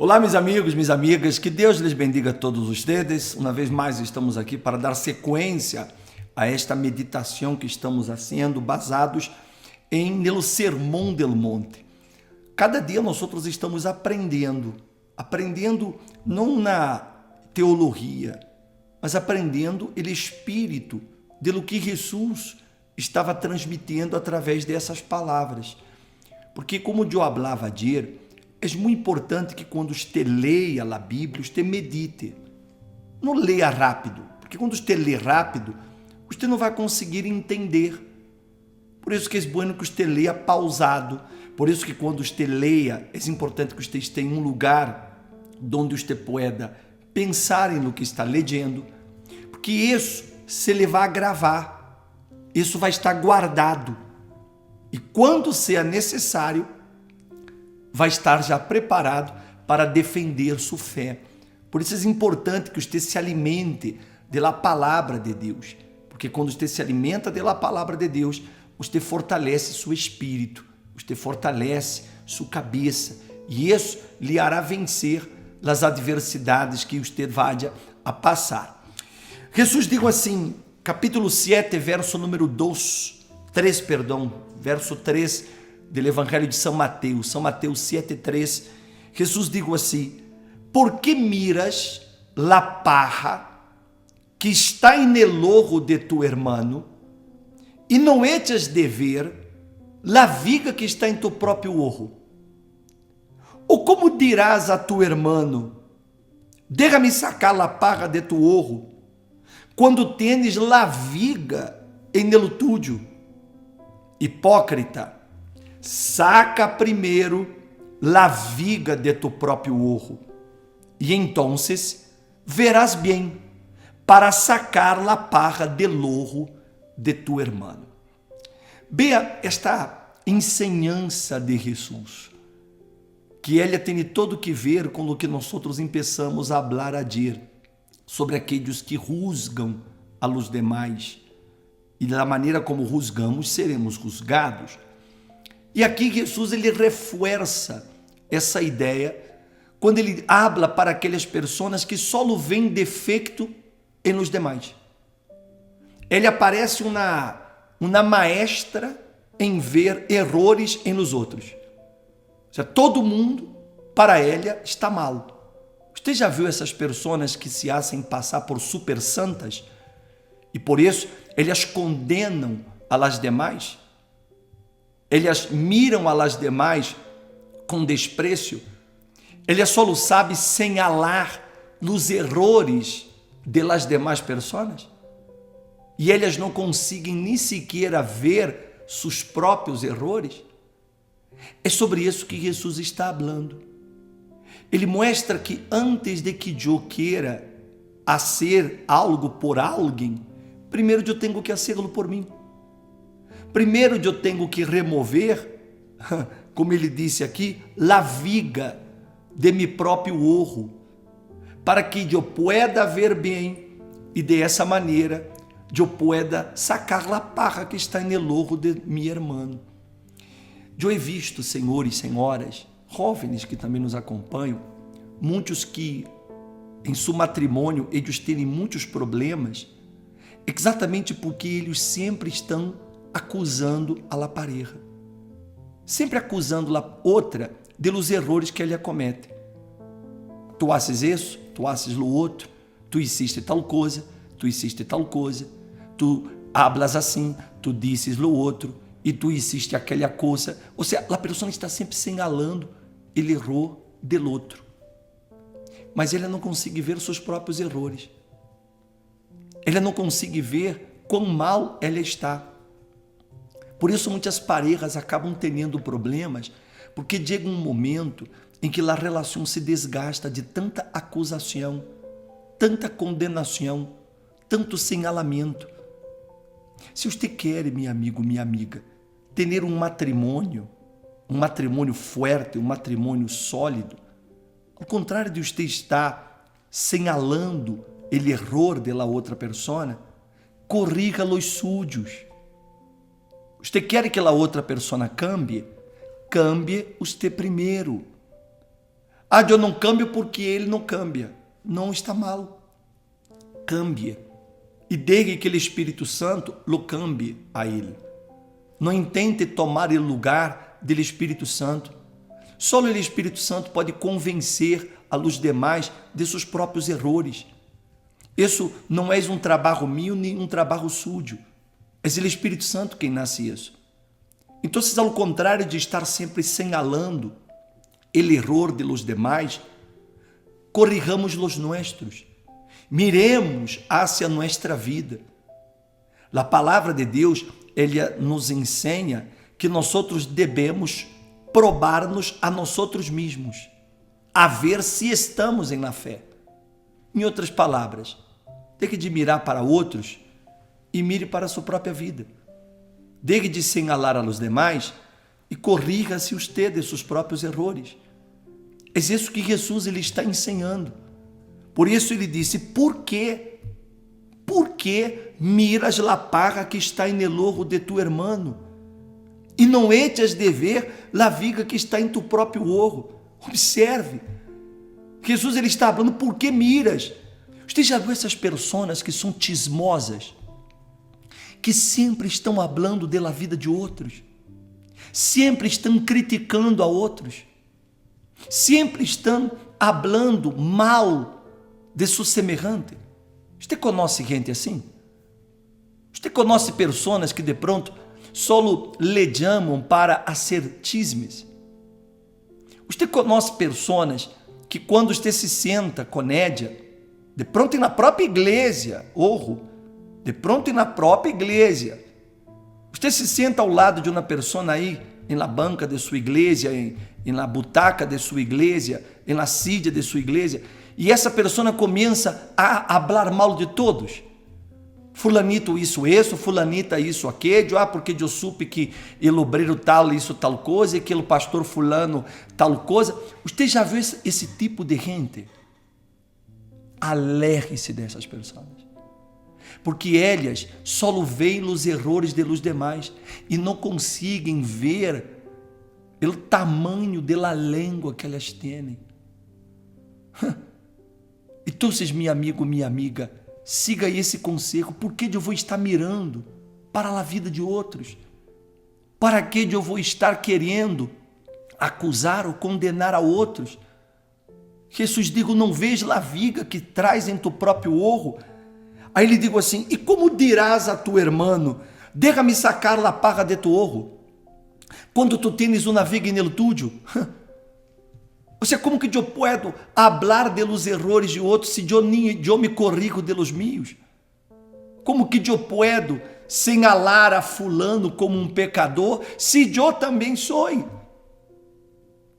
Olá, meus amigos, minhas amigas, que Deus lhes bendiga a todos vocês. Uma vez mais estamos aqui para dar sequência a esta meditação que estamos fazendo, basados no Sermão del Monte. Cada dia nós estamos aprendendo não na teologia, mas aprendendo o espírito do que Jesus estava transmitindo através dessas palavras. Porque como eu falava ayer, é muito importante que quando você leia a Bíblia, você medite. Não leia rápido, porque quando você lê rápido, você não vai conseguir entender. Por isso que é bom que você leia pausado. Por isso que quando você leia, é importante que você esteja em um lugar onde você pueda pensar em lo que está lendo, porque isso se ele vai gravar, isso vai estar guardado. E quando seja necessário, vai estar já preparado para defender sua fé. Por isso é importante que você se alimente da palavra de Deus, porque quando você se alimenta da palavra de Deus, você fortalece seu espírito, você fortalece sua cabeça, e isso lhe hará vencer as adversidades que você vai a passar. Jesus diz assim, capítulo 7, verso número 3, verso 3 do Evangelho de São Mateus 7:3, Jesus diz assim: por que miras la paja que está en el ojo de tu hermano e não echas de ver la viga que está em tu próprio ojo? Ou como dirás a tu hermano: déjame sacar la paja de tu ojo, quando tienes la viga en el tuyo? Hipócrita, saca primeiro la viga de tu próprio ojo, e entonces verás bem para sacar la paja del ojo de tu hermano. Veja esta enseñança de Jesus, que ela tem todo que ver com o que nós começamos a falar ayer, sobre aqueles que juzgam a los demais, e da maneira como juzgamos, seremos juzgados. E aqui Jesus ele reforça essa ideia quando ele habla para aquelas pessoas que só veem defeito em los demais. Ele aparece uma maestra em ver errores em los outros. Ou seja, todo mundo para ela está mal. Você já viu essas pessoas que se fazem passar por super santas e por isso elas condenam a las demais? Elas miram a las demais com desprezo. Elas só sabem señalar os errores de las demais pessoas. E elas não conseguem nem sequer ver seus próprios errores. É sobre isso que Jesus está falando. Ele mostra que antes de que eu queira fazer algo por alguém, primeiro eu tenho que fazê-lo por mim. Primeiro eu tenho que remover, como ele disse aqui, la viga de mi próprio ojo, para que eu pueda ver bem e dessa maneira eu pueda sacar la paja que está no ojo de mi hermano. Eu he visto, senhores e senhoras, jovens que também nos acompanham, muitos que em seu matrimônio eles têm muitos problemas, exatamente porque eles sempre estão acusando a la pareja, sempre acusando a outra dos erros que ela comete. Tu haces isso, tu haces lo outro, tu hiciste tal coisa, tu hablas assim, tu dizes lo outro, e tu hiciste aquela coisa. Ou seja, a pessoa está sempre señalando o erro del outro, mas ela não consegue ver seus próprios erros, ela não consegue ver quão mal ela está. Por isso muitas parejas acabam tendo problemas, porque chega um momento em que a relação se desgasta de tanta acusação, tanta condenação, tanto señalamento. Se você quer, meu amigo, minha amiga, ter um matrimônio forte, um matrimônio sólido, ao contrário de você estar señalando o erro de la outra pessoa, corrija los suyos. Você quer que a outra pessoa cambie? Cambie você primeiro. Ah, eu não cambio porque ele não cambia. Não está mal. Cambie. E deixe que o Espírito Santo lo cambie a ele. Não intente tomar o lugar do Espírito Santo. Só o Espírito Santo pode convencer a los demais de seus próprios erros. Isso não é um trabalho meu nem um trabalho sujo. É o Espírito Santo quem nasce isso. Então, ao contrário de estar sempre señalando o erro de los demais, corrijamos los nuestros. Miremos hacia nuestra vida. A palavra de Deus, ela nos ensina que nós devemos probar-nos a nós mesmos, a ver se estamos na fé. Em outras palavras, deixe de mirar para outros e mire para a sua própria vida. Deixe de señalar a los demais e corrija-se usted de seus próprios erros. É isso que Jesus ele está ensinando. Por isso ele disse: por que miras la paja que está en el ojo de tu hermano e não echas de ver la viga que está em tu próprio ojo? Observe. Jesus ele está falando: por que miras? Você já viu essas pessoas que são chismosas, que sempre estão falando da vida de outros, sempre estão criticando a outros, sempre estão falando mal de seu semelhante? Você conhece gente assim? Você conhece pessoas que de pronto só lhe chamam para fazer chismes? Você conhece pessoas que quando você se senta com ella, de pronto na própria igreja, de pronto na própria igreja, você se senta ao lado de uma pessoa aí, na banca de sua igreja, na butaca de sua igreja, na silla de sua igreja, e essa pessoa começa a falar mal de todos. Fulanito isso, fulanita isso, aquele, porque eu supe que o obreiro tal, isso tal coisa, e que o pastor fulano tal coisa. Você já viu esse tipo de gente? Aleje-se dessas pessoas, porque elas só veem os erros de los demais e não conseguem ver o tamanho da língua que elas têm. Então, meu amigo, minha amiga, siga esse conselho. Por que eu vou estar mirando para a vida de outros? Para que eu vou estar querendo acusar ou condenar a outros? Jesus digo: não veja a viga que traz em tu próprio ojo. Aí ele digo assim: e como dirás a tu hermano, déjame sacar la paja de tu ojo, quando tu tienes uma viga en el tuyo? O sea, como que eu posso falar de los errores de outros se eu me corrijo de los míos? Como que eu posso señalar a fulano como um pecador se eu também sou?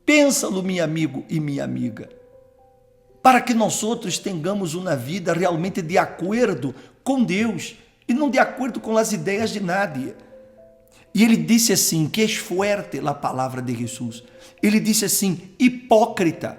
Pensa-lo, meu amigo e minha amiga, para que nós outros tenhamos uma vida realmente de acordo com Deus e não de acordo com as ideias de nadie. E ele disse assim, que é forte a palavra de Jesus. Ele disse assim: hipócrita.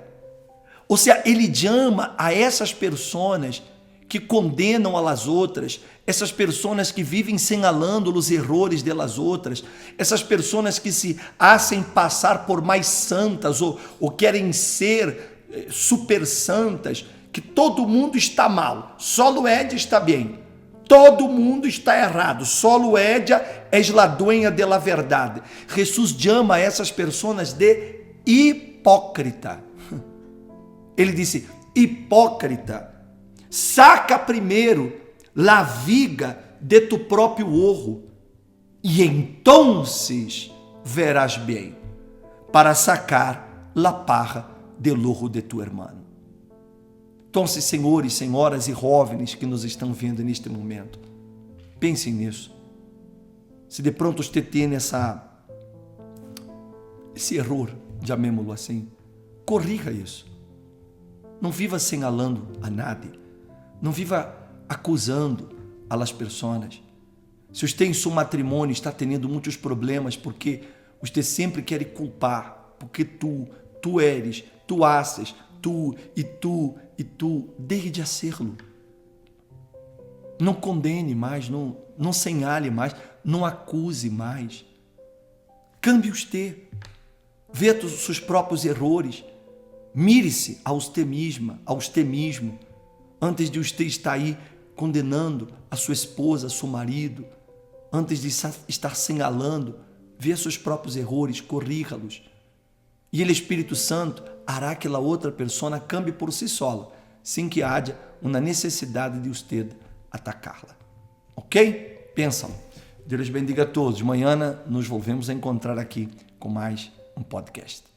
Ou seja, ele chama a essas pessoas que condenam as outras, essas pessoas que vivem señalando os erros delas outras, essas pessoas que se hacen passar por mais santas ou querem ser super santas, que todo mundo está mal, só o ella está bem. Todo mundo está errado, só ella é a dueña de la verdade. Jesus chama essas pessoas de hipócrita. Ele disse: hipócrita, saca primeiro la viga de tu próprio ojo, e entonces verás bem para sacar la paja del ojo de tu hermano. Então, senhores, senhoras e jovens que nos estão vendo neste momento, pensem nisso. Se de pronto você tem esse erro, chamémoslo assim, corrija isso. Não viva señalando a nadie, não viva acusando a las pessoas. Se você em seu matrimônio está tendo muitos problemas porque você sempre quer culpar, porque tu eres, tu haces, tu, deixe de hacerlo. Não condene mais, não señale mais, não acuse mais. Cambie você, vê os seus próprios erros Mire-se a usted mesma, a usted mesmo, antes de você estar aí condenando a sua esposa, seu marido, antes de estar señalando, veja seus próprios erros, corrija-los. E o Espírito Santo hará que a outra pessoa cambie por si sola, sem que haja uma necessidade de você atacá-la. Ok? Pensam. Deus bendiga a todos. Amanhã nos volvemos a encontrar aqui com mais um podcast.